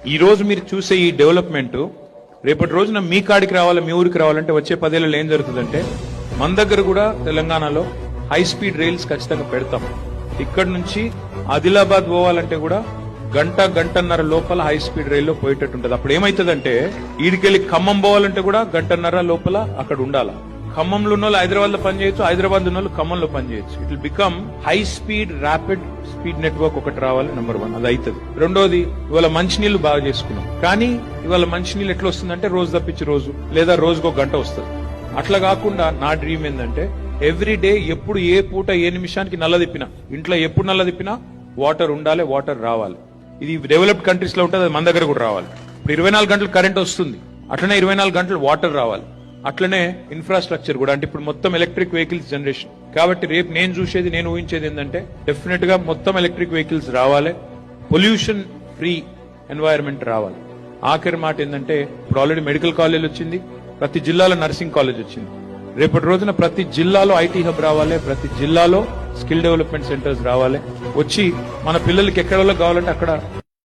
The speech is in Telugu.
ఈ రోజు మీరు చూసే ఈ డెవలప్మెంట్ రేపటి రోజున మీ కాడికి రావాలి, మీ ఊరికి రావాలంటే వచ్చే 10 ఏళ్ళలో ఏం జరుగుతుందంటే మన దగ్గర కూడా తెలంగాణలో హై స్పీడ్ రైల్స్ ఖచ్చితంగా పెడతాం. ఇక్కడ నుంచి ఆదిలాబాద్ పోవాలంటే కూడా గంటన్నర లోపల హై స్పీడ్ రైల్లో పోయేటట్టు ఉంటుంది. అప్పుడు ఏమైతుందంటే ఈడికెళ్ళి ఖమ్మం పోవాలంటే కూడా గంటన్నర లోపల అక్కడ ఉండాలి. ఖమ్మంలో ఉన్న వాళ్ళు హైదరాబాద్ లో పనిచేయచ్చు, హైదరాబాద్ ఉన్న వాళ్ళు ఖమ్మంలో పనిచేయచ్చు. It will become high speed rapid speed network ఒకటి రావాలి. నెంబర్ 1 అది అవుతుంది. రెండోది, ఇవాళ మంచినీళ్లు బాగా చేసుకున్నాం, కానీ ఇవాళ మంచినీళ్ళు ఎట్లా వస్తుందంటే రోజు తప్పించి రోజు, లేదా రోజుకో గంట వస్తుంది. అట్లా కాకుండా నా డ్రీమ్ ఏంటంటే ఎవ్రీ డే, ఎప్పుడు ఏ పూట ఏ నిమిషానికి నల్ల తిప్పినా, ఇంట్లో ఎప్పుడు నల్ల తిప్పినా వాటర్ ఉండాలి, వాటర్ రావాలి. ఇది డెవలప్డ్ కంట్రీస్ లో ఉంటుంది, అది మన దగ్గర కూడా రావాలి. ఇప్పుడు 24 గంటలు కరెంట్ వస్తుంది, అట్లనే 24 గంటలు వాటర్ రావాలి. అట్లనే ఇన్ఫ్రాస్ట్రక్చర్ కూడా, అంటే ఇప్పుడు మొత్తం ఎలక్ట్రిక్ వెహికల్స్ జనరేషన్. కాబట్టి రేపు నేను చూసేది, నేను ఊహించేది ఏంటంటే డెఫినెట్ గా మొత్తం ఎలక్ట్రిక్ వెహికల్స్ రావాలి, పొల్యూషన్ ఫ్రీ ఎన్వైరన్మెంట్ రావాలి. ఆఖరి మాట ఏంటంటే ఇప్పుడు ఆల్రెడీ మెడికల్ కాలేజ్ వచ్చింది, ప్రతి జిల్లాలో నర్సింగ్ కాలేజ్ వచ్చింది. రేపటి రోజున ప్రతి జిల్లాలో ఐటీ హబ్ రావాలి, ప్రతి జిల్లాలో స్కిల్ డెవలప్మెంట్ సెంటర్స్ రావాలి. వచ్చి మన పిల్లలకి ఎక్కడ కావాలంటే అక్కడ